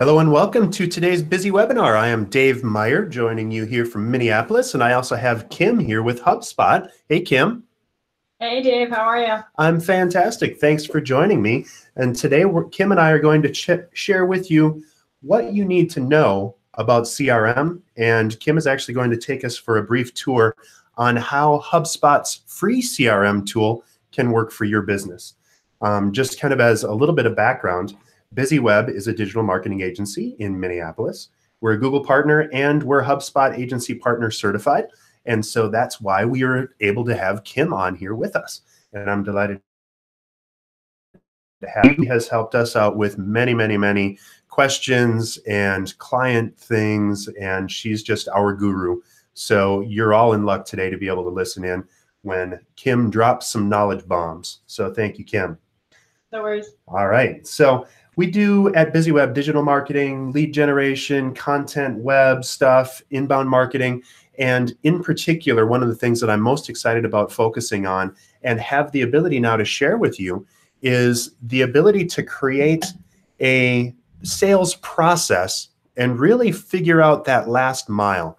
Hello and welcome to today's busy webinar. I am Dave Meyer, joining you here from Minneapolis, and I also have Kim here with HubSpot. Hey, Kim. Hey, Dave. How are you? I'm fantastic. Thanks for joining me. And today, Kim and I are going to share with you what you need to know about CRM. And Kim is actually going to take us for a brief tour on how HubSpot's free CRM tool can work for your business. Just kind of as a little bit of background, BizzyWeb is a digital marketing agency in Minneapolis. We're a Google partner and we're HubSpot agency partner certified. And so that's why we are able to have Kim on here with us. And I'm delighted to have her. He has helped us out with many questions and client things, and she's just our guru. So you're all in luck today to be able to listen in when Kim drops some knowledge bombs. So thank you, Kim. No worries. All right. So we do at BizzyWeb digital marketing, lead generation, content, web stuff, inbound marketing. And in particular, one of the things that I'm most excited about focusing on and have the ability now to share with you is the ability to create a sales process and really figure out that last mile.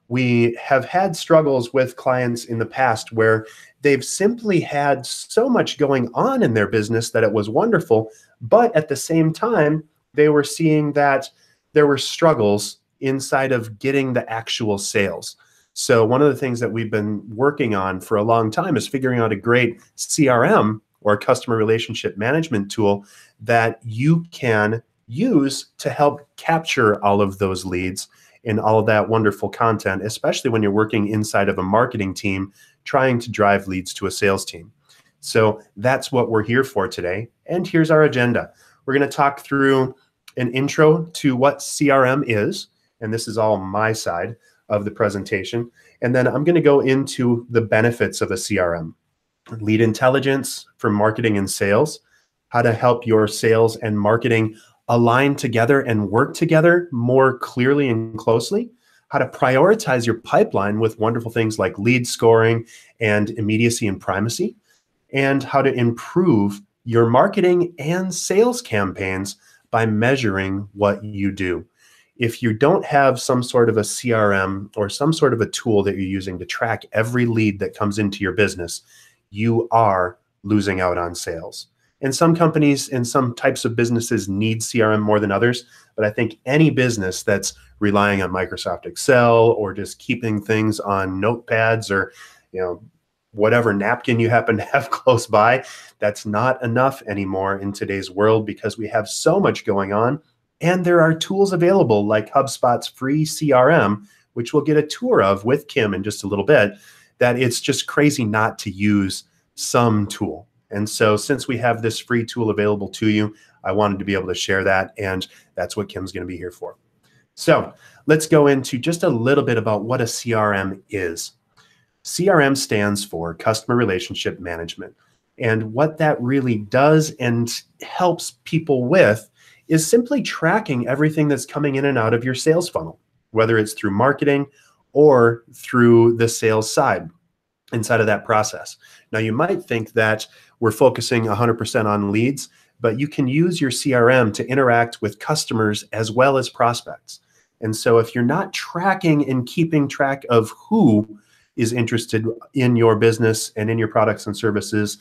We have had struggles with clients in the past where they've simply had so much going on in their business that it was wonderful, but at the same time, they were seeing that there were struggles inside of getting the actual sales. So one of the things that we've been working on for a long time is figuring out a great CRM or customer relationship management tool that you can use to help capture all of those leads and all of that wonderful content, especially when you're working inside of a marketing team trying to drive leads to a sales team. So that's what we're here for today. And here's our agenda. We're going to talk through an intro to what CRM is, and this is all my side of the presentation. And then I'm going to go into the benefits of a CRM, lead intelligence for marketing and sales, how to help your sales and marketing align together and work together more clearly and closely, how to prioritize your pipeline with wonderful things like lead scoring and immediacy and primacy, and how to improve your marketing and sales campaigns by measuring what you do. If you don't have some sort of a CRM or some sort of a tool that you're using to track every lead that comes into your business, you are losing out on sales. And some companies and some types of businesses need CRM more than others, but I think any business that's relying on Microsoft Excel or just keeping things on notepads or, whatever napkin you happen to have close by, that's not enough anymore in today's world because we have so much going on. And there are tools available like HubSpot's free CRM, which we'll get a tour of with Kim in just a little bit, that it's just crazy not to use some tool. And so since we have this free tool available to you, I wanted to be able to share that, and that's what Kim's going to be here for. So let's go into just a little bit about what a CRM is. CRM stands for Customer Relationship Management. And what that really does and helps people with is simply tracking everything that's coming in and out of your sales funnel, whether it's through marketing or through the sales side inside of that process. Now, you might think that we're focusing 100% on leads, but you can use your CRM to interact with customers as well as prospects. And so if you're not tracking and keeping track of who is interested in your business and in your products and services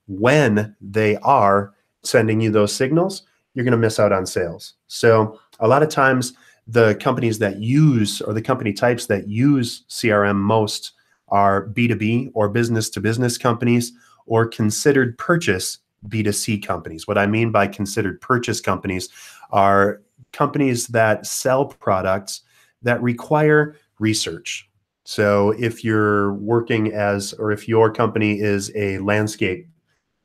when they are sending you those signals, you're going to miss out on sales. So a lot of times the companies that use, or the company types that use CRM most, are B2B or business to business companies or considered purchase B2C companies. What I mean by considered purchase companies are companies that sell products that require research. So if you're working or if your company is a landscape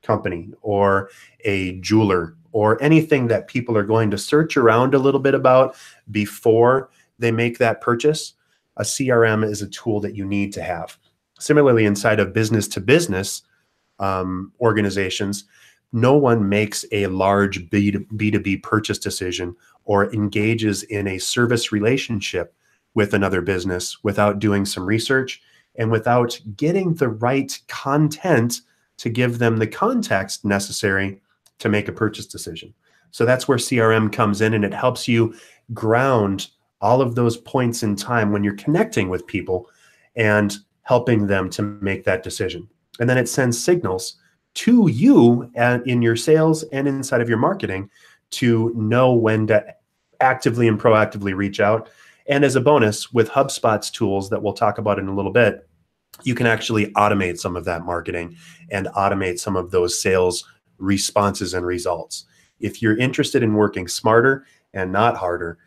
company or a jeweler or anything that people are going to search around a little bit about before they make that purchase, a CRM is a tool that you need to have. Similarly, inside of business to business organizations, no one makes a large B2B purchase decision or engages in a service relationship with another business without doing some research and without getting the right content to give them the context necessary to make a purchase decision. So that's where CRM comes in, and it helps you ground all of those points in time when you're connecting with people and helping them to make that decision. And then it sends signals to you in your sales and inside of your marketing to know when to actively and proactively reach out. And as a bonus, with HubSpot's tools that we'll talk about in a little bit, you can actually automate some of that marketing and automate some of those sales responses and results. If you're interested in working smarter and not harder,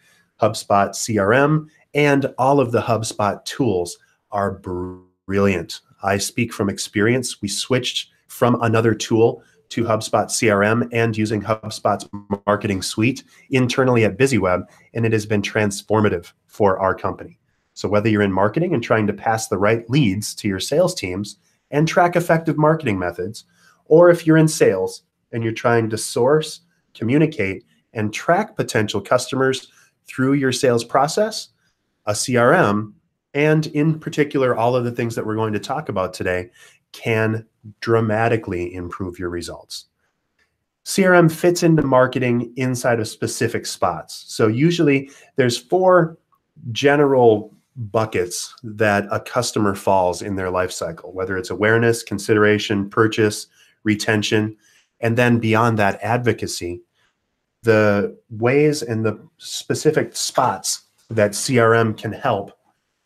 HubSpot CRM and all of the HubSpot tools are brilliant. I speak from experience. We switched from another tool to HubSpot CRM and using HubSpot's marketing suite internally at BizzyWeb, and it has been transformative for our company. So whether you're in marketing and trying to pass the right leads to your sales teams and track effective marketing methods, or if you're in sales and you're trying to source, communicate, and track potential customers through your sales process, a CRM, and in particular, all of the things that we're going to talk about today can dramatically improve your results. CRM fits into marketing inside of specific spots. So usually there's 4 general buckets that a customer falls in their life cycle, whether it's awareness, consideration, purchase, retention, and then beyond that, advocacy. The ways and the specific spots that CRM can help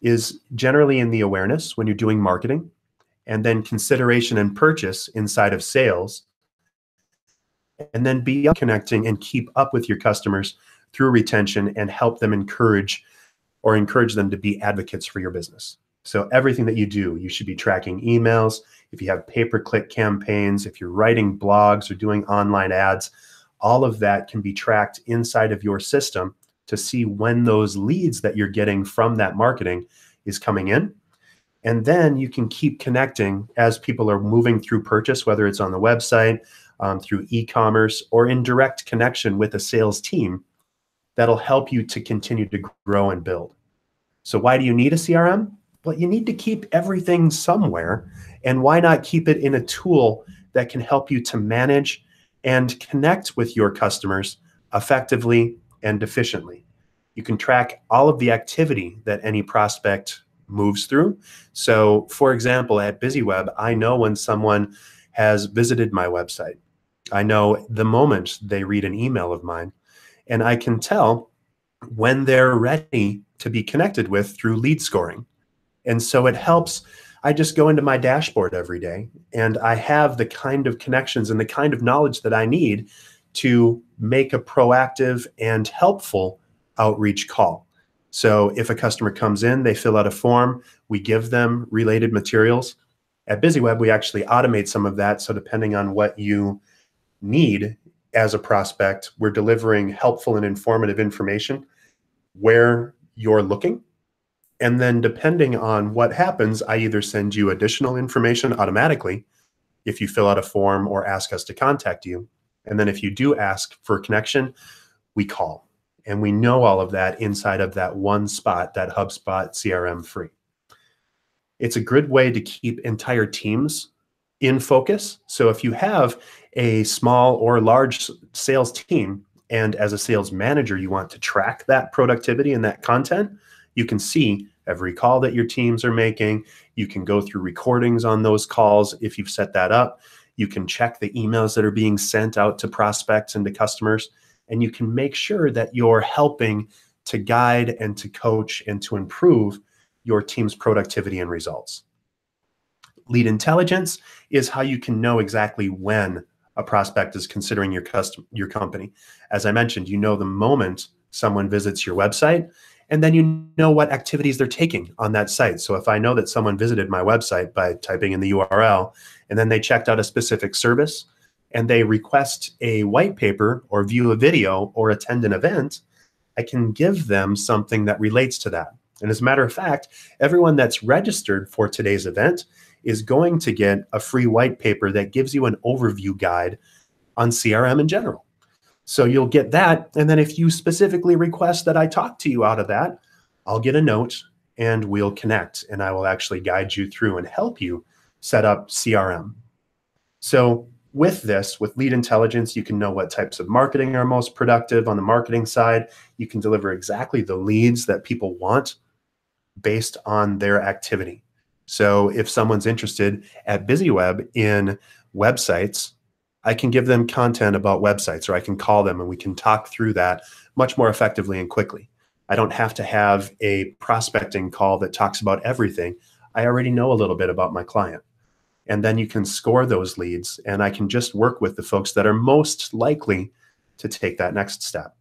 is generally in the awareness when you're doing marketing, and then consideration and purchase inside of sales, and then beyond connecting and keep up with your customers through retention and help them encourage them to be advocates for your business. So everything that you do, you should be tracking emails. If you have pay-per-click campaigns, if you're writing blogs or doing online ads, all of that can be tracked inside of your system to see when those leads that you're getting from that marketing is coming in. And then you can keep connecting as people are moving through purchase, whether it's on the website, through e-commerce, or in direct connection with a sales team that'll help you to continue to grow and build. So why do you need a CRM? Well, you need to keep everything somewhere. And why not keep it in a tool that can help you to manage and connect with your customers effectively and efficiently? You can track all of the activity that any prospect moves through. So for example, at BizzyWeb, I know when someone has visited my website. I know the moment they read an email of mine, and I can tell when they're ready to be connected with through lead scoring. And so it helps. I just go into my dashboard every day and I have the kind of connections and the kind of knowledge that I need to make a proactive and helpful outreach call. So if a customer comes in, they fill out a form, we give them related materials. At BizzyWeb, we actually automate some of that. So depending on what you need as a prospect, we're delivering helpful and informative information where you're looking. And then depending on what happens, I either send you additional information automatically if you fill out a form or ask us to contact you. And then if you do ask for a connection, we call. And we know all of that inside of that one spot, that HubSpot CRM free. It's a good way to keep entire teams in focus. So if you have a small or large sales team, and as a sales manager, you want to track that productivity and that content, you can see every call that your teams are making. You can go through recordings on those calls if you've set that up. You can check the emails that are being sent out to prospects and to customers. And you can make sure that you're helping to guide and to coach and to improve your team's productivity and results. Lead intelligence is how you can know exactly when a prospect is considering your company. As I mentioned, you know the moment someone visits your website, and then you know what activities they're taking on that site. So if I know that someone visited my website by typing in the URL, and then they checked out a specific service, and they request a white paper or view a video or attend an event, I can give them something that relates to that. And as a matter of fact, everyone that's registered for today's event is going to get a free white paper that gives you an overview guide on CRM in general. So you'll get that. And then if you specifically request that I talk to you out of that, I'll get a note and we'll connect, and I will actually guide you through and help you set up CRM. So with this, with lead intelligence, you can know what types of marketing are most productive on the marketing side. You can deliver exactly the leads that people want based on their activity. So if someone's interested at BizzyWeb in websites, I can give them content about websites, or I can call them and we can talk through that much more effectively and quickly. I don't have to have a prospecting call that talks about everything. I already know a little bit about my client. And then you can score those leads, and I can just work with the folks that are most likely to take that next step.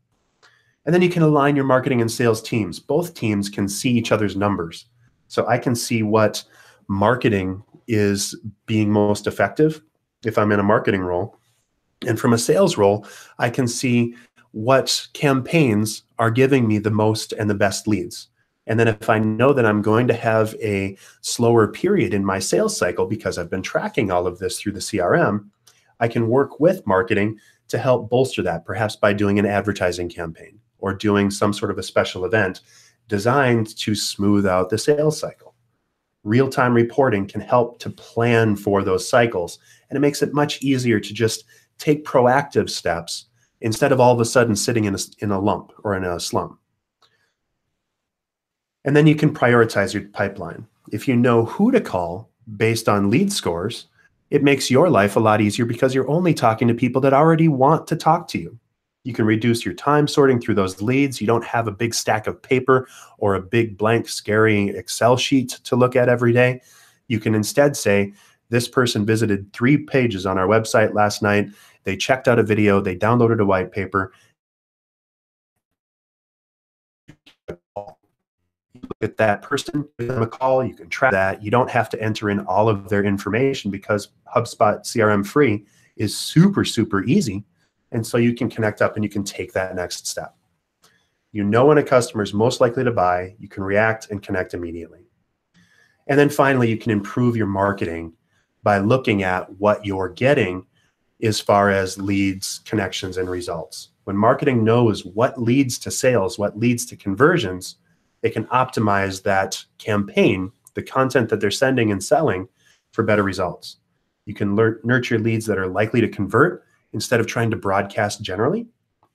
And then you can align your marketing and sales teams. Both teams can see each other's numbers. So I can see what marketing is being most effective if I'm in a marketing role. And from a sales role, I can see what campaigns are giving me the most and the best leads. And then if I know that I'm going to have a slower period in my sales cycle because I've been tracking all of this through the CRM, I can work with marketing to help bolster that, perhaps by doing an advertising campaign or doing some sort of a special event designed to smooth out the sales cycle. Real-time reporting can help to plan for those cycles, and it makes it much easier to just take proactive steps instead of all of a sudden sitting in a lump or in a slump. And then you can prioritize your pipeline. If you know who to call based on lead scores, it makes your life a lot easier because you're only talking to people that already want to talk to you. You can reduce your time sorting through those leads. You don't have a big stack of paper or a big blank, scary Excel sheet to look at every day. You can instead say, this person visited 3 pages on our website last night. They checked out a video. They downloaded a white paper. Look at that person, give them a call, you can track that. You don't have to enter in all of their information because HubSpot CRM free is super, super easy. And so you can connect up and you can take that next step. You know when a customer is most likely to buy, you can react and connect immediately. And then finally, you can improve your marketing by looking at what you're getting as far as leads, connections, and results. When marketing knows what leads to sales, what leads to conversions, they can optimize that campaign, the content that they're sending and selling, for better results. You can nurture leads that are likely to convert instead of trying to broadcast generally.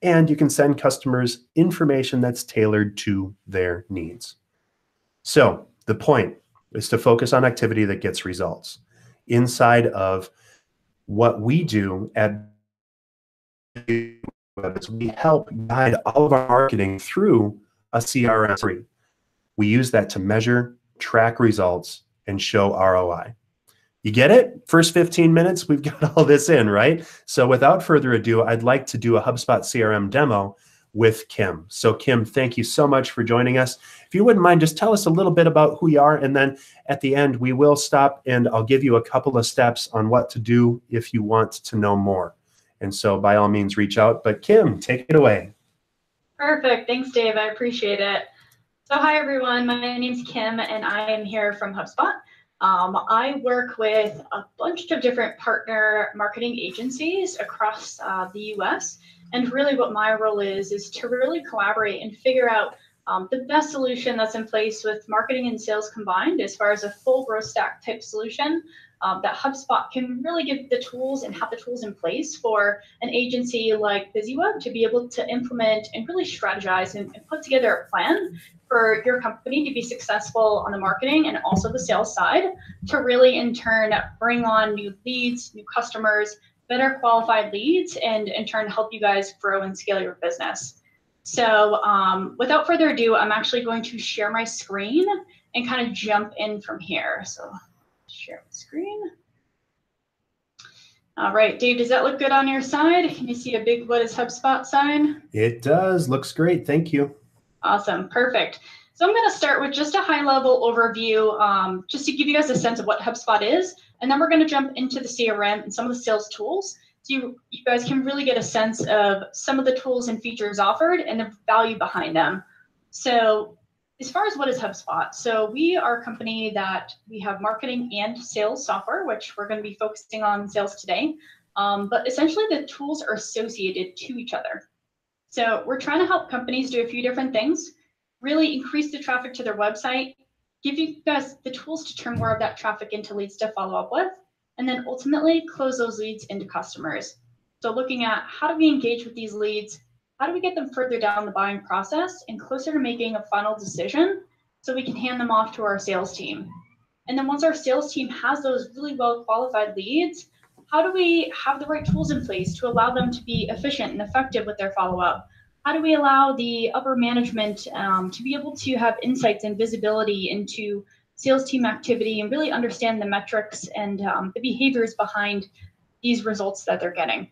And you can send customers information that's tailored to their needs. So the point is to focus on activity that gets results. Inside of what we do at BizzyWeb is we help guide all of our marketing through a CRM. We use that to measure, track results, and show ROI. You get it? First 15 minutes, we've got all this in, right? So without further ado, I'd like to do a HubSpot CRM demo with Kim. So Kim, thank you so much for joining us. If you wouldn't mind, just tell us a little bit about who you are, and then at the end, we will stop and I'll give you a couple of steps on what to do if you want to know more. And so by all means, reach out. But Kim, take it away. Perfect. Thanks, Dave. I appreciate it. So hi, everyone. My name's Kim, and I am here from HubSpot. I work with a bunch of different partner marketing agencies across the US. And really what my role is to really collaborate and figure out the best solution that's in place with marketing and sales combined as far as a full growth stack type solution that HubSpot can really give the tools and have the tools in place for an agency like BizzyWeb to be able to implement and really strategize and put together a plan for your company to be successful on the marketing and also the sales side to really in turn bring on new leads, new customers, better qualified leads, and in turn help you guys grow and scale your business. So without further ado, I'm actually going to share my screen and kind of jump in from here. So share my screen. All right, Dave, does that look good on your side? Can you see a big "What is HubSpot" sign? It does. Looks great. Thank you. Awesome. Perfect. So I'm going to start with just a high-level overview, just to give you guys a sense of what HubSpot is, and then we're going to jump into the CRM and some of the sales tools, so you guys can really get a sense of some of the tools and features offered and the value behind them. So as far as what is HubSpot, so we are a company that we have marketing and sales software, which we're going to be focusing on sales today, but essentially the tools are associated to each other. So we're trying to help companies do a few different things, really increase the traffic to their website, give you guys the tools to turn more of that traffic into leads to follow up with, and then ultimately close those leads into customers. So looking at how do we engage with these leads, how do we get them further down the buying process and closer to making a final decision so we can hand them off to our sales team. And then once our sales team has those really well qualified leads, how do we have the right tools in place to allow them to be efficient and effective with their follow-up? How do we allow the upper management to be able to have insights and visibility into sales team activity and really understand the metrics and the behaviors behind these results that they're getting?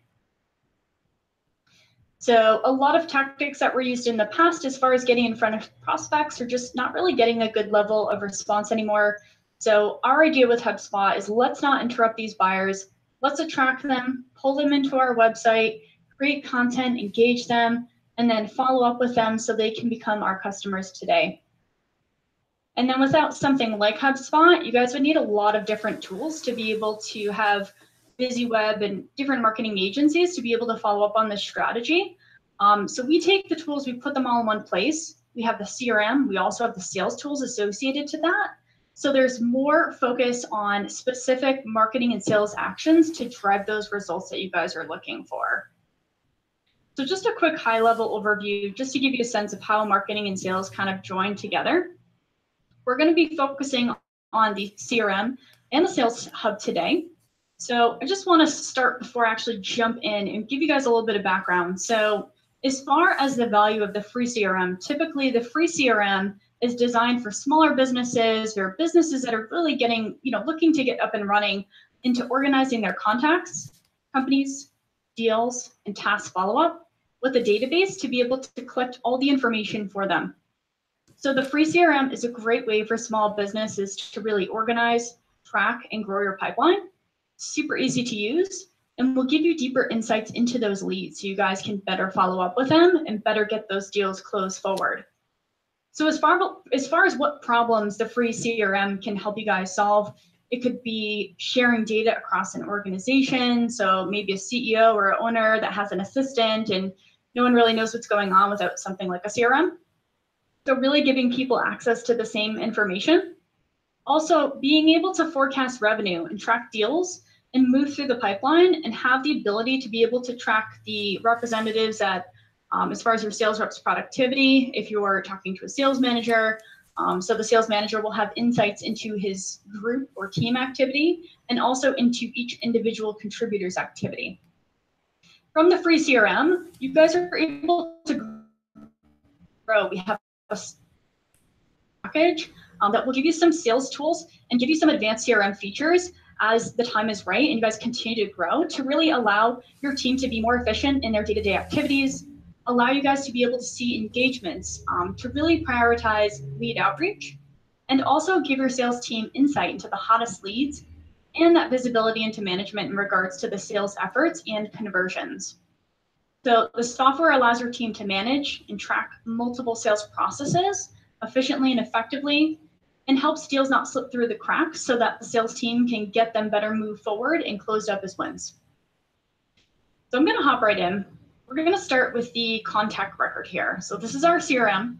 So a lot of tactics that were used in the past as far as getting in front of prospects are just not really getting a good level of response anymore. So our idea with HubSpot is let's not interrupt these buyers. Let's attract them, pull them into our website, create content, engage them, and then follow up with them so they can become our customers today. And then without something like HubSpot, you guys would need a lot of different tools to be able to have BizzyWeb and different marketing agencies to be able to follow up on this strategy. So we take the tools, we put them all in one place. We have the CRM, we also have the sales tools associated to that. So there's more focus on specific marketing and sales actions to drive those results that you guys are looking for. So just a quick high-level overview, just to give you a sense of how marketing and sales kind of join together. We're going to be focusing on the CRM and the Sales Hub today. So I just want to start before I actually jump in and give you guys a little bit of background. So as far as the value of the free CRM, typically the free CRM is designed for smaller businesses or businesses that are really getting, looking to get up and running into organizing their contacts, companies, deals, and task follow-up with a database to be able to collect all the information for them. So the free CRM is a great way for small businesses to really organize, track, and grow your pipeline. Super easy to use, and will give you deeper insights into those leads so you guys can better follow up with them and better get those deals closed forward. So as far as what problems the free CRM can help you guys solve, it could be sharing data across an organization. So maybe a CEO or an owner that has an assistant and no one really knows what's going on without something like a CRM. So really giving people access to the same information. Also being able to forecast revenue and track deals and move through the pipeline and have the ability to be able to track the representatives at, as far as your sales rep's productivity, if you're talking to a sales manager. So the sales manager will have insights into his group or team activity and also into each individual contributor's activity. From the free CRM, you guys are able to grow. We have a package that will give you some sales tools and give you some advanced CRM features as the time is right and you guys continue to grow to really allow your team to be more efficient in their day-to-day activities, allow you guys to be able to see engagements, to really prioritize lead outreach, and also give your sales team insight into the hottest leads and that visibility into management in regards to the sales efforts and conversions. So the software allows your team to manage and track multiple sales processes efficiently and effectively, and helps deals not slip through the cracks so that the sales team can get them better move forward and closed up as wins. So I'm going to hop right in. We're going to start with the contact record here. So this is our CRM.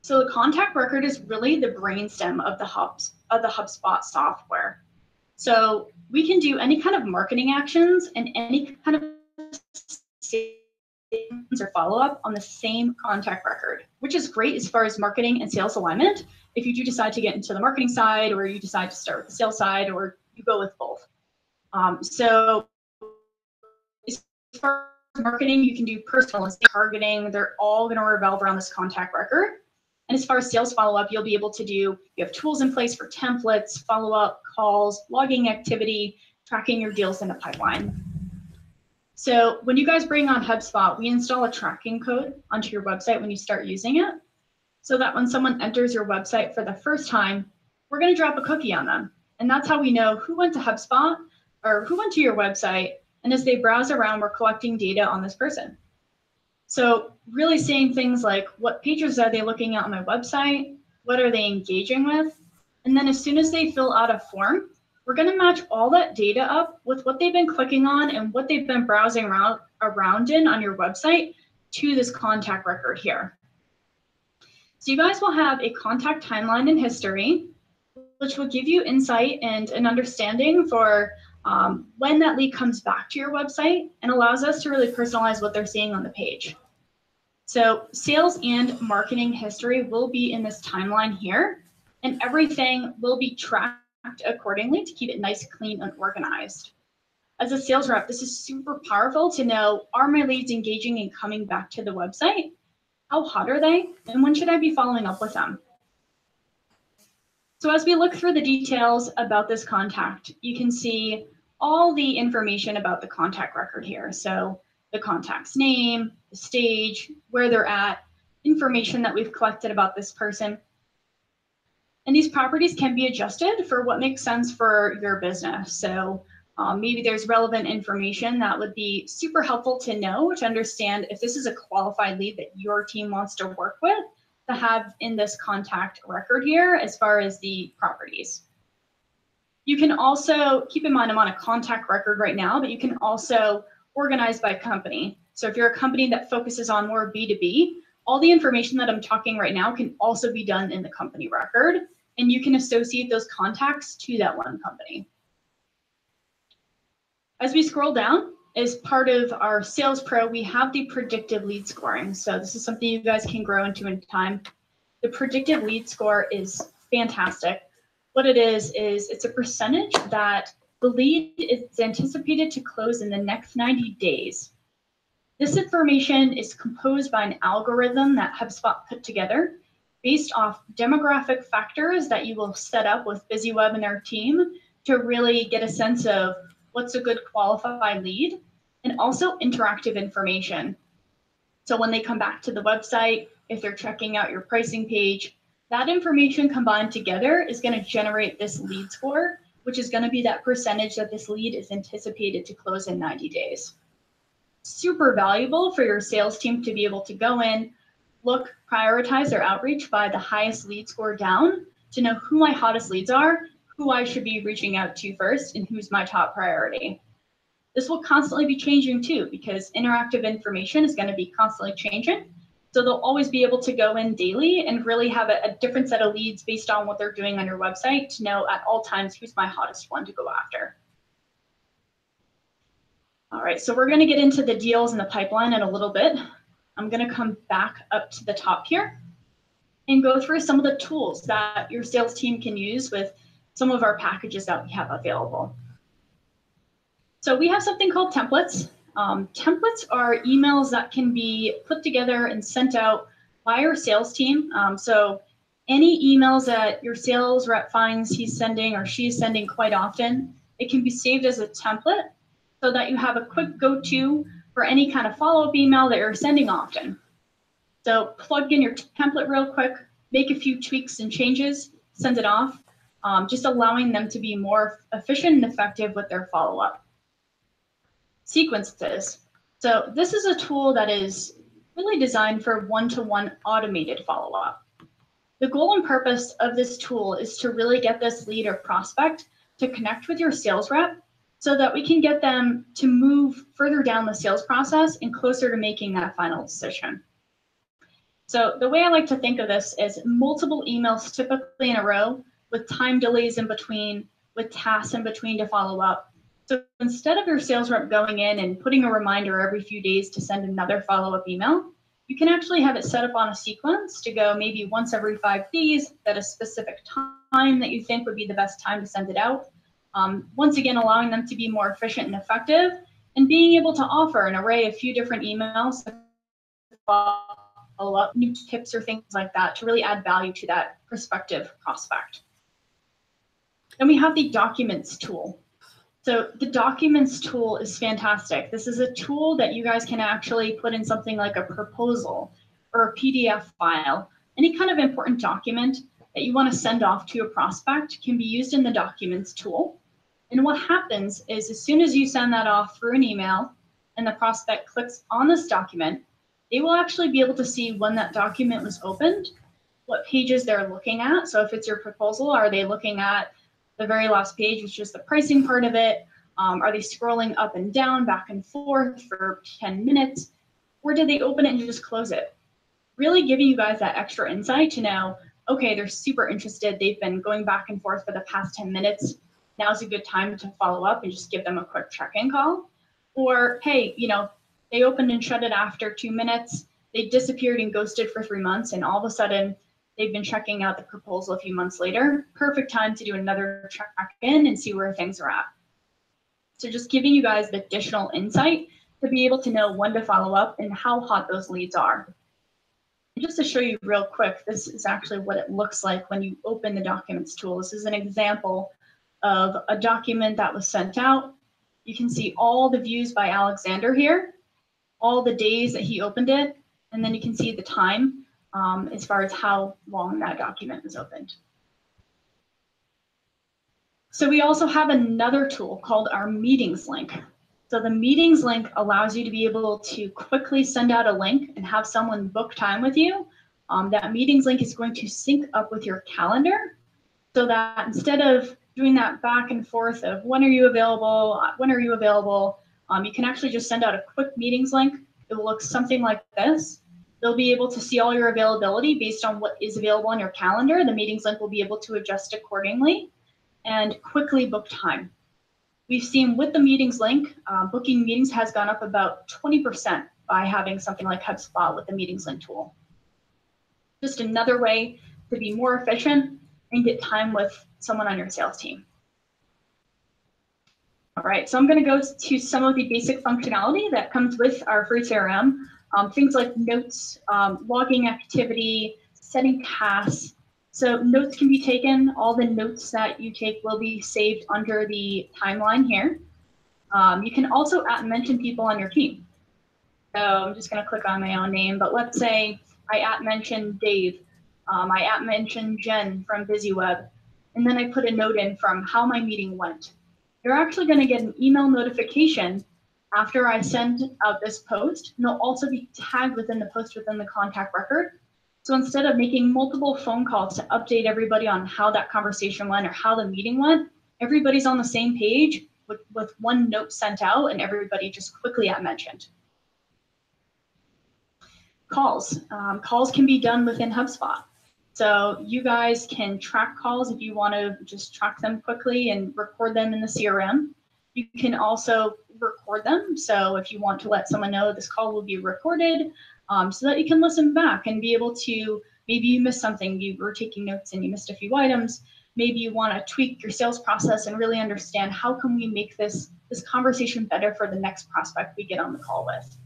So the contact record is really the brainstem of the HubSpot software. So we can do any kind of marketing actions and any kind of or follow-up on the same contact record, which is great as far as marketing and sales alignment. If you do decide to get into the marketing side, or you decide to start with the sales side, or you go with both. So as far as marketing, you can do personalized targeting. They're all going to revolve around this contact record. And as far as sales follow-up, you'll be able to you have tools in place for templates, follow-up, calls, logging activity, tracking your deals in the pipeline. So when you guys bring on HubSpot, we install a tracking code onto your website when you start using it, so that when someone enters your website for the first time, we're going to drop a cookie on them. And that's how we know who went to HubSpot or who went to your website. And as they browse around, we're collecting data on this person. So really saying things like, what pages are they looking at on my website? What are they engaging with? And then as soon as they fill out a form, we're going to match all that data up with what they've been clicking on and what they've been browsing around in on your website to this contact record here. So you guys will have a contact timeline and history, which will give you insight and an understanding for when that lead comes back to your website and allows us to really personalize what they're seeing on the page. So sales and marketing history will be in this timeline here, and everything will be tracked accordingly to keep it nice, clean, and organized. As a sales rep, this is super powerful to know, are my leads engaging and coming back to the website? How hot are they? And when should I be following up with them? So as we look through the details about this contact, you can see all the information about the contact record here. So the contact's name, the stage, where they're at, information that we've collected about this person. And these properties can be adjusted for what makes sense for your business. So maybe there's relevant information that would be super helpful to know to understand if this is a qualified lead that your team wants to work with, to have in this contact record here as far as the properties. You can also keep in mind I'm on a contact record right now, but you can also organize by company. So if you're a company that focuses on more B2B, all the information that I'm talking right now can also be done in the company record, and you can associate those contacts to that one company. As we scroll down, as part of our Sales Pro, we have the predictive lead scoring. So this is something you guys can grow into in time. The predictive lead score is fantastic. What it is it's a percentage that the lead is anticipated to close in the next 90 days. This information is composed by an algorithm that HubSpot put together based off demographic factors that you will set up with BizzyWeb and their team to really get a sense of what's a good qualified lead, and also interactive information. So when they come back to the website, if they're checking out your pricing page, that information combined together is going to generate this lead score, which is going to be that percentage that this lead is anticipated to close in 90 days. Super valuable for your sales team to be able to go in, look, prioritize their outreach by the highest lead score down to know who my hottest leads are, who I should be reaching out to first, and who's my top priority. This will constantly be changing too, because interactive information is going to be constantly changing. So they'll always be able to go in daily and really have a different set of leads based on what they're doing on your website to know at all times who's my hottest one to go after. All right, so we're going to get into the deals and the pipeline in a little bit. I'm going to come back up to the top here and go through some of the tools that your sales team can use with some of our packages that we have available. So we have something called templates. Templates are emails that can be put together and sent out by your sales team. So any emails that your sales rep finds he's sending or she's sending quite often, it can be saved as a template so that you have a quick go-to for any kind of follow-up email that you're sending often. So plug in your template real quick, make a few tweaks and changes, send it off, just allowing them to be more efficient and effective with their follow-up. Sequences. So this is a tool that is really designed for one-to-one automated follow-up. The goal and purpose of this tool is to really get this lead or prospect to connect with your sales rep so that we can get them to move further down the sales process and closer to making that final decision. So the way I like to think of this is multiple emails typically in a row with time delays in between, with tasks in between to follow up. So instead of your sales rep going in and putting a reminder every few days to send another follow-up email, you can actually have it set up on a sequence to go maybe once every 5 days at a specific time that you think would be the best time to send it out. Once again, allowing them to be more efficient and effective and being able to offer an array of few different emails, follow up, new tips or things like that to really add value to that prospective prospect. Then we have the documents tool. So the documents tool is fantastic. This is a tool that you guys can actually put in something like a proposal or a PDF file. Any kind of important document that you want to send off to a prospect can be used in the documents tool. And what happens is as soon as you send that off through an email and the prospect clicks on this document, they will actually be able to see when that document was opened, what pages they're looking at. So if it's your proposal, are they looking at the very last page, which is the pricing part of it? Are they scrolling up and down, back and forth for 10 minutes? Or did they open it and just close it? Really giving you guys that extra insight to know, okay, they're super interested. They've been going back and forth for the past 10 minutes. now's a good time to follow up and just give them a quick check-in call. Or, hey, they opened and shut it after 2 minutes. They disappeared and ghosted for 3 months, and all of a sudden they've been checking out the proposal a few months later. Perfect time to do another check-in and see where things are at. So just giving you guys the additional insight to be able to know when to follow up and how hot those leads are. And just to show you real quick, this is actually what it looks like when you open the documents tool. This is an example of a document that was sent out. You can see all the views by Alexander here, all the days that he opened it, and then you can see the time as far as how long that document was opened. So we also have another tool called our meetings link. So the meetings link allows you to be able to quickly send out a link and have someone book time with you. That meetings link is going to sync up with your calendar so that instead of doing that back and forth of when are you available, you can actually just send out a quick meetings link. It will look something like this. They'll be able to see all your availability based on what is available on your calendar. The meetings link will be able to adjust accordingly and quickly book time. We've seen with the meetings link, booking meetings has gone up about 20% by having something like HubSpot with the meetings link tool. Just another way to be more efficient and get time with someone on your sales team. All right, so I'm going to go to some of the basic functionality that comes with our free CRM. Things like notes, logging activity, setting tasks. So notes can be taken. All the notes that you take will be saved under the timeline here. You can also @mention people on your team. So I'm just going to click on my own name, but let's say I @mention Dave. I @mention Jen from BizzyWeb, and then I put a note in from how my meeting went. You're actually going to get an email notification after I send out this post, and they'll also be tagged within the post within the contact record. So instead of making multiple phone calls to update everybody on how that conversation went or how the meeting went, everybody's on the same page with one note sent out and everybody just quickly @mentioned. Calls. Calls can be done within HubSpot. So you guys can track calls if you want to just track them quickly and record them in the CRM. You can also record them. So if you want to let someone know this call will be recorded, so that you can listen back and be able to, maybe you missed something, you were taking notes and you missed a few items. Maybe you want to tweak your sales process and really understand how can we make this conversation better for the next prospect we get on the call with.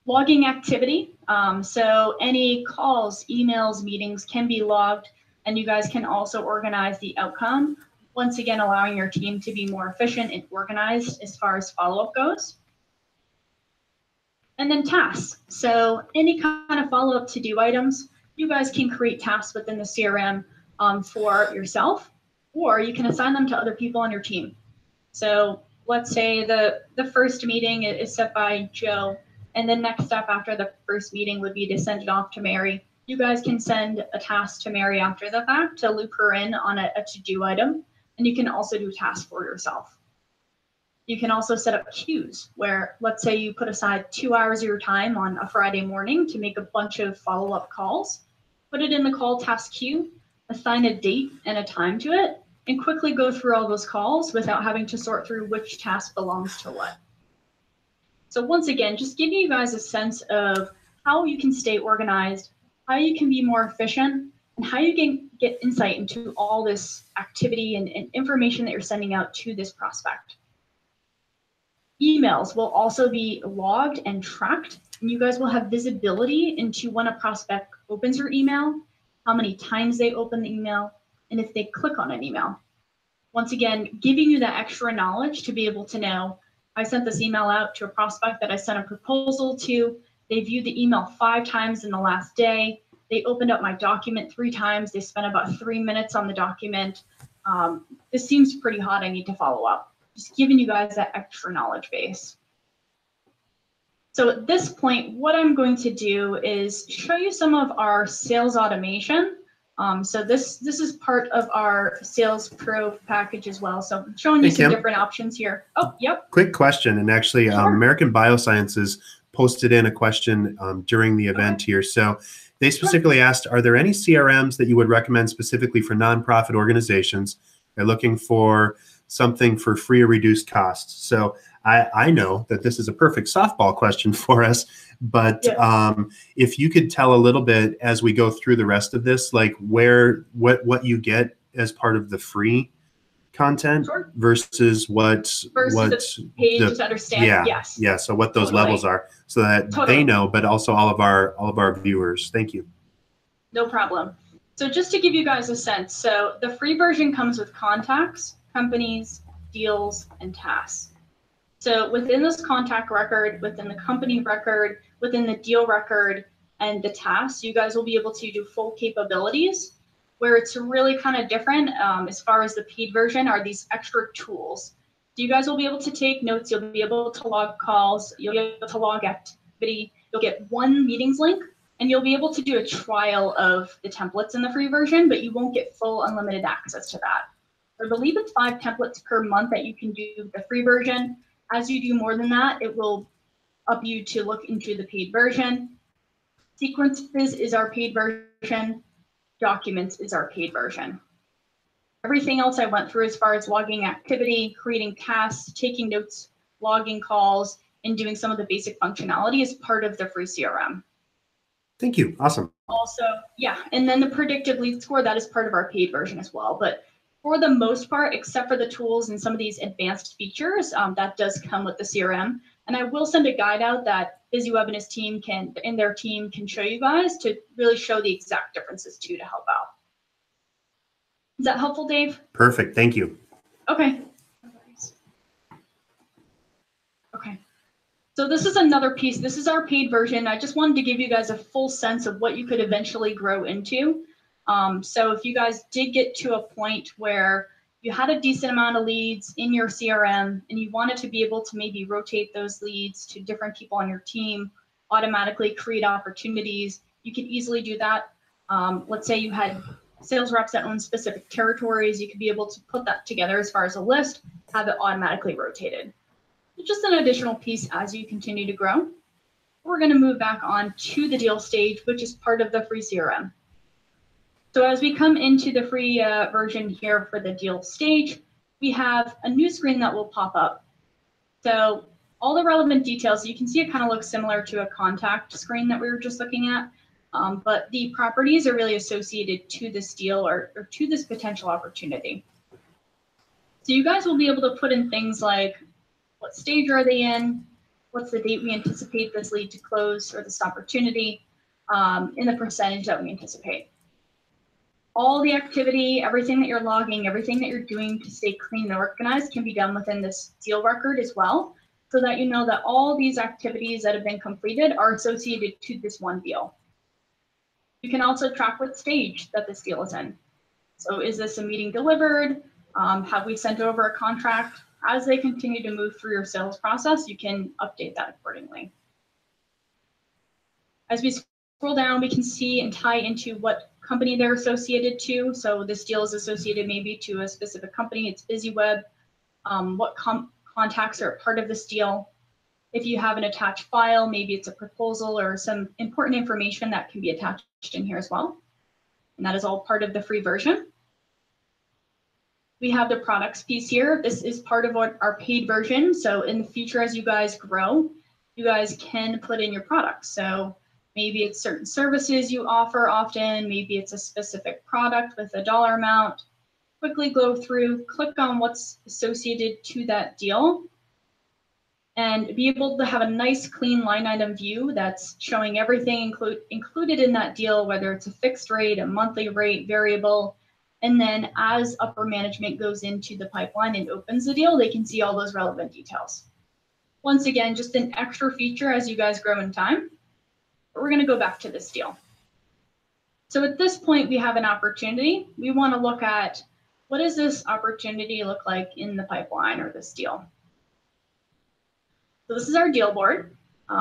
Logging activity. So any calls, emails, meetings can be logged, and you guys can also organize the outcome. Once again, allowing your team to be more efficient and organized as far as follow-up goes. And then tasks. So any kind of follow-up to-do items, you guys can create tasks within the CRM for yourself, or you can assign them to other people on your team. So let's say the first meeting is set by Joe, and the next step after the first meeting would be to send it off to Mary. You guys can send a task to Mary after the fact to loop her in on a to-do item, and you can also do tasks for yourself. You can also set up queues where, let's say you put aside 2 hours of your time on a Friday morning to make a bunch of follow-up calls, put it in the call task queue, assign a date and a time to it, and quickly go through all those calls without having to sort through which task belongs to what. So once again, just giving you guys a sense of how you can stay organized, how you can be more efficient, and how you can get insight into all this activity and information that you're sending out to this prospect. Emails will also be logged and tracked, and you guys will have visibility into when a prospect opens your email, how many times they open the email, and if they click on an email. Once again, giving you that extra knowledge to be able to know, I sent this email out to a prospect that I sent a proposal to. They viewed the email 5 times in the last day. They opened up my document 3 times. They spent about 3 minutes on the document. This seems pretty hot. I need to follow up. Just giving you guys that extra knowledge base. So at this point, what I'm going to do is show you some of our sales automation. So this is part of our Sales Pro package as well. So I'm showing you some different options here. Oh, yep. Quick question, and actually Sure. American Biosciences posted in a question during the event here. So they specifically asked, are there any CRMs that you would recommend specifically for nonprofit organizations They're looking for something for free or reduced costs. So I know that this is a perfect softball question for us, but if you could tell a little bit as we go through the rest of this, like what you get as part of the free content versus the paid, just understand. So what those levels are, so that they know, but also all of our viewers. Thank you. No problem. So just to give you guys a sense, so the free version comes with contacts, companies, deals, and tasks. So within this contact record, within the company record, within the deal record, and the tasks, you guys will be able to do full capabilities. Where it's really kind of different as far as the paid version are these extra tools. So you guys will be able to take notes, you'll be able to log calls, you'll be able to log activity, you'll get one meetings link, and you'll be able to do a trial of the templates in the free version, but you won't get full unlimited access to that. I believe it's 5 templates per month that you can do the free version. As you do more than that, it will up you to look into the paid version. Sequences is our paid version. Documents is our paid version. Everything else I went through as far as logging activity, creating tasks, taking notes, logging calls, and doing some of the basic functionality is part of the free CRM. Thank you. Awesome. Also, and then the predictive lead score, that is part of our paid version as well. But for the most part, except for the tools and some of these advanced features, that does come with the CRM. And I will send a guide out that BizzyWeb and his team can show you guys to really show the exact differences too to help out. Is that helpful, Dave? Perfect. Thank you. Okay. Okay. So this is another piece. This is our paid version. I just wanted to give you guys a full sense of what you could eventually grow into. So if you guys did get to a point where you had a decent amount of leads in your CRM and you wanted to be able to maybe rotate those leads to different people on your team, automatically create opportunities, you could easily do that. Let's say you had sales reps that own specific territories, you could be able to put that together as far as a list, have it automatically rotated. It's just an additional piece as you continue to grow. We're going to move back on to the deal stage, which is part of the free CRM. So as we come into the free version here for the deal stage, we have a new screen that will pop up. So all the relevant details, you can see it kind of looks similar to a contact screen that we were just looking at, but the properties are really associated to this deal or to this potential opportunity. So you guys will be able to put in things like what stage are they in, what's the date we anticipate this lead to close or this opportunity, and the percentage that we anticipate. All the activity, everything that you're logging, everything that you're doing to stay clean and organized can be done within this deal record as well, so that you know that all these activities that have been completed are associated to this one deal. You can also track what stage that this deal is in. So is this a meeting delivered? Have we sent over a contract? As they continue to move through your sales process, you can update that accordingly. As we scroll down, we can see and tie into what company they're associated to. So this deal is associated maybe to a specific company. It's BizzyWeb. What contacts are part of this deal. If you have an attached file, maybe it's a proposal or some important information that can be attached in here as well. And that is all part of the free version. We have the products piece here. This is part of our paid version. So in the future, as you guys grow, you guys can put in your products. So maybe it's certain services you offer often, maybe it's a specific product with a dollar amount. Quickly go through, click on what's associated to that deal, and be able to have a nice clean line item view that's showing everything included in that deal, whether it's a fixed rate, a monthly rate, variable. And then as upper management goes into the pipeline and opens the deal, they can see all those relevant details. Once again, just an extra feature as you guys grow in time. But we're going to go back to this deal. So at this point, we have an opportunity. We want to look at what does this opportunity look like in the pipeline or this deal. So this is our deal board.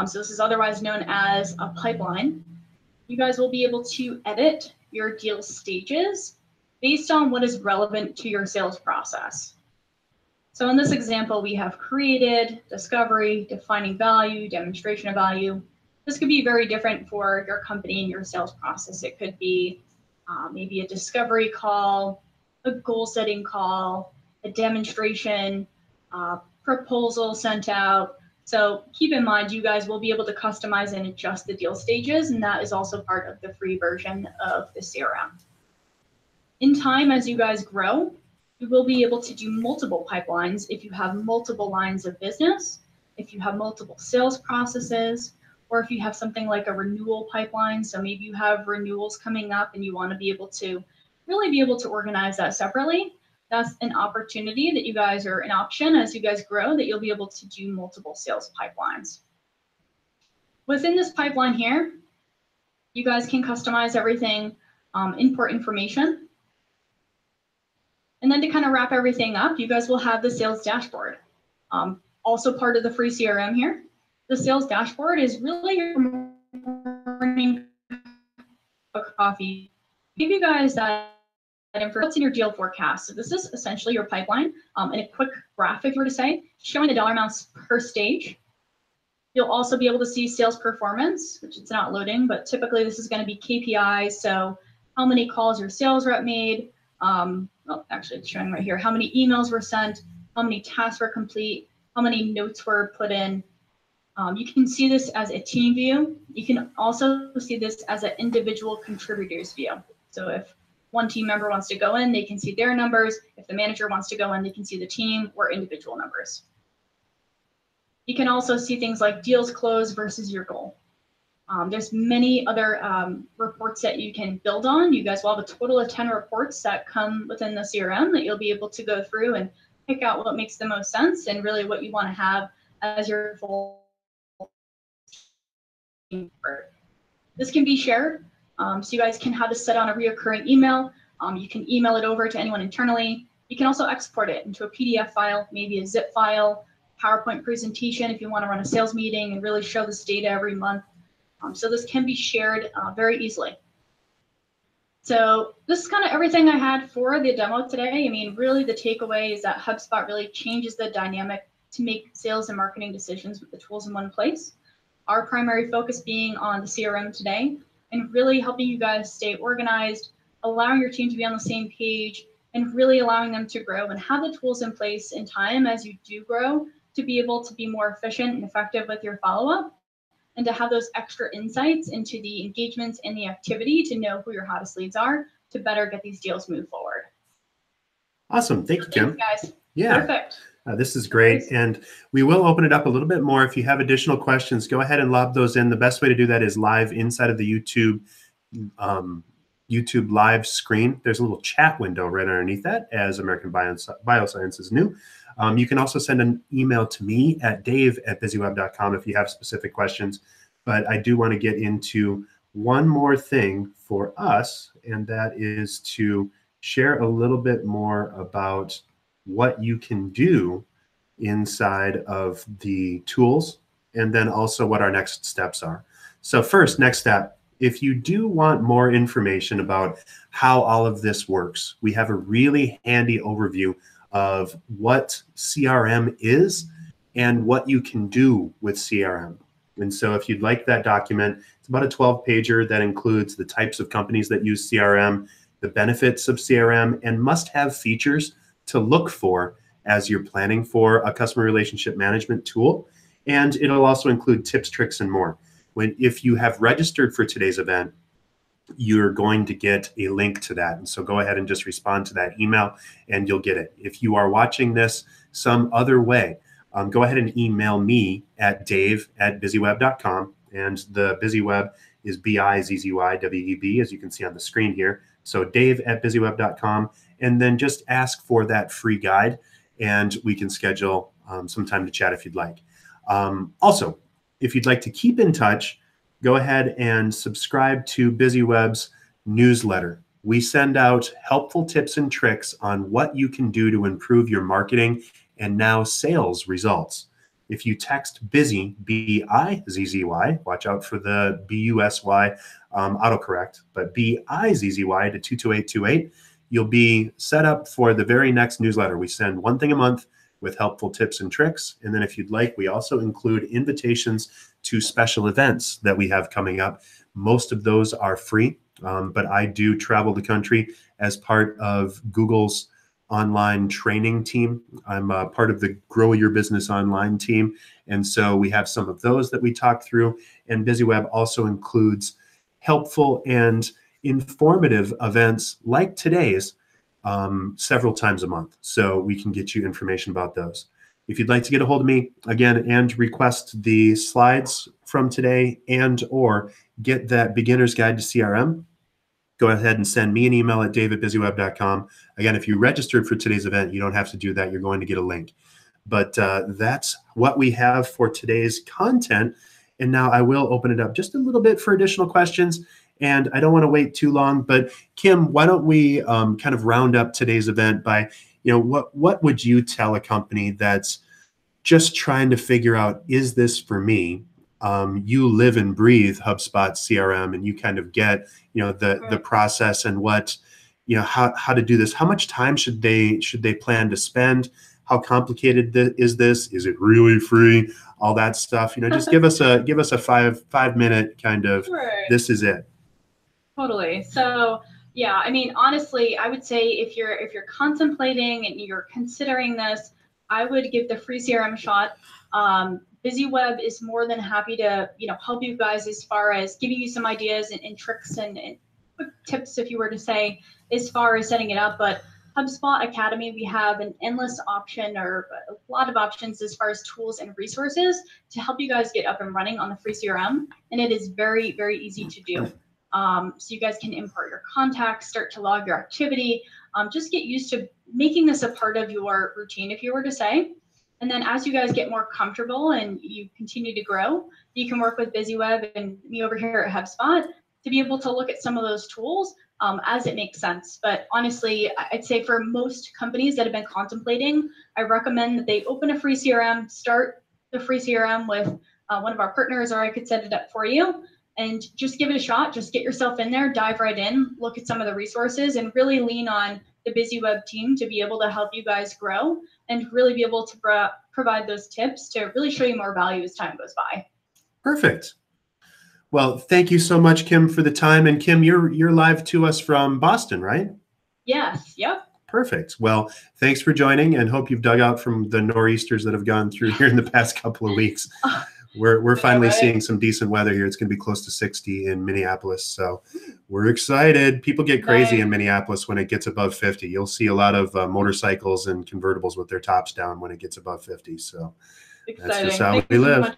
So this is otherwise known as a pipeline. You guys will be able to edit your deal stages based on what is relevant to your sales process. So in this example, we have created, discovery, defining value, demonstration of value. This could be very different for your company and your sales process. It could be maybe a discovery call, a goal setting call, a demonstration, proposal sent out. So keep in mind, you guys will be able to customize and adjust the deal stages, and that is also part of the free version of the CRM. In time, as you guys grow, you will be able to do multiple pipelines if you have multiple lines of business, if you have multiple sales processes, or if you have something like a renewal pipeline. So maybe you have renewals coming up and you want to be able to really be able to organize that separately. That's an opportunity that you guys, or an option as you guys grow, that you'll be able to do multiple sales pipelines. Within this pipeline here, you guys can customize everything, import information. And then to kind of wrap everything up, you guys will have the sales dashboard. Also part of the free CRM here. The sales dashboard is really your morning coffee. Give you guys that info. What's in your deal forecast? So this is essentially your pipeline, and a quick graphic, if we were to say, showing the dollar amounts per stage. You'll also be able to see sales performance, which it's not loading, but typically this is going to be KPIs. So how many calls your sales rep made, well, actually it's showing right here, how many emails were sent, how many tasks were complete, how many notes were put in. You can see this as a team view. You can also see this as an individual contributor's view. So if one team member wants to go in, they can see their numbers. If the manager wants to go in, they can see the team or individual numbers. You can also see things like deals closed versus your goal. There's many other reports that you can build on. You guys will have a total of 10 reports that come within the CRM that you'll be able to go through and pick out what makes the most sense and really what you want to have as your full. This can be shared, so you guys can have this set on a reoccurring email. You can email it over to anyone internally. You can also export it into a PDF file, maybe a zip file, PowerPoint presentation if you want to run a sales meeting and really show this data every month. So this can be shared very easily. So this is kind of everything I had for the demo today. I mean, really the takeaway is that HubSpot really changes the dynamic to make sales and marketing decisions with the tools in one place. Our primary focus being on the CRM today and really helping you guys stay organized, allowing your team to be on the same page, and really allowing them to grow and have the tools in place in time as you do grow to be able to be more efficient and effective with your follow-up, and to have those extra insights into the engagements and the activity to know who your hottest leads are to better get these deals moved forward. Awesome. Thank you, Kim. Thanks, guys. Yeah. Perfect. This is great. And we will open it up a little bit more. If you have additional questions, go ahead and lob those in. The best way to do that is live inside of the YouTube live screen. There's a little chat window right underneath that, as American Bioscience is new. You can also send an email to me at dave@BizzyWeb.com if you have specific questions. But I do want to get into one more thing for us, and that is to share a little bit more about what you can do inside of the tools, and then also what our next steps are. So first, next step, if you do want more information about how all of this works, we have a really handy overview of what CRM is and what you can do with CRM. And so if you'd like that document, it's about a 12-pager that includes the types of companies that use CRM, the benefits of CRM, and must-have features to look for as you're planning for a customer relationship management tool. And it'll also include tips, tricks, and more. If you have registered for today's event, you're going to get a link to that. And so go ahead and just respond to that email and you'll get it. If you are watching this some other way, go ahead and email me at dave@BizzyWeb.com. And the BizzyWeb is BizzyWeb, as you can see on the screen here. So dave@BizzyWeb.com, and then just ask for that free guide and we can schedule some time to chat if you'd like. Also, if you'd like to keep in touch, go ahead and subscribe to BizzyWeb's newsletter. We send out helpful tips and tricks on what you can do to improve your marketing and now sales results. If you text BIZZY, B-I-Z-Z-Y, watch out for the B-U-S-Y autocorrect, but B-I-Z-Z-Y to 22828, you'll be set up for the very next newsletter. We send one thing a month with helpful tips and tricks. And then if you'd like, we also include invitations to special events that we have coming up. Most of those are free. but I do travel the country as part of Google's online training team. I'm part of the Grow Your Business Online team. And so we have some of those that we talk through. And BizzyWeb also includes helpful and informative events like today's several times a month. So we can get you information about those. If you'd like to get a hold of me again and request the slides from today and or get that beginner's guide to CRM, go ahead and send me an email at dave@bizzyweb.com. Again, if you registered for today's event, you don't have to do that. You're going to get a link. But that's what we have for today's content. And now I will open it up just a little bit for additional questions. And I don't want to wait too long. But Kim, why don't we kind of round up today's event by, what would you tell a company that's just trying to figure out, is this for me? You live and breathe HubSpot CRM, and you kind of get, the process and what, how to do this. How much time should they plan to spend? How complicated is this? Is it really free? All that stuff. Just give us a 5 minute kind of. Right. This is it. Totally. So yeah, I mean, honestly, I would say if you're contemplating and you're considering this, I would give the free CRM a shot. BizzyWeb is more than happy to, help you guys as far as giving you some ideas and tricks and quick tips, if you were to say, as far as setting it up. But HubSpot Academy, we have an endless option or a lot of options as far as tools and resources to help you guys get up and running on the free CRM. And it is very, very easy to do. So you guys can import your contacts, start to log your activity, just get used to making this a part of your routine, if you were to say. And then as you guys get more comfortable and you continue to grow, you can work with BizzyWeb and me over here at HubSpot to be able to look at some of those tools as it makes sense. But honestly, I'd say for most companies that have been contemplating, I recommend that they open a free CRM, start the free CRM with one of our partners, or I could set it up for you. And just give it a shot. Just get yourself in there, dive right in, look at some of the resources, and really lean on the BizzyWeb team to be able to help you guys grow and really be able to provide those tips to really show you more value as time goes by. Perfect. Well, thank you so much, Kim, for the time. And Kim, you're live to us from Boston, right? Yes. Yep. Perfect. Well, thanks for joining, and hope you've dug out from the nor'easters that have gone through here in the past couple of weeks. We're finally seeing some decent weather here. It's going to be close to 60 in Minneapolis. So we're excited. People get crazy in Minneapolis when it gets above 50. You'll see a lot of motorcycles and convertibles with their tops down when it gets above 50. So that's just how we live.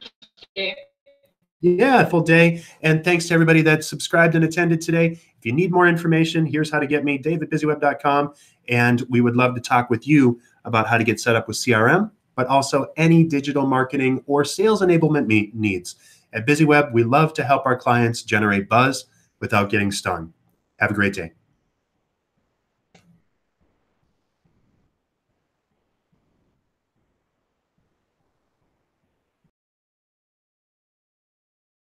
Yeah, full day. And thanks to everybody that subscribed and attended today. If you need more information, here's how to get me, dave@bizzyweb.com. And we would love to talk with you about how to get set up with CRM, but also any digital marketing or sales enablement needs. At BizzyWeb, we love to help our clients generate buzz without getting stung. Have a great day.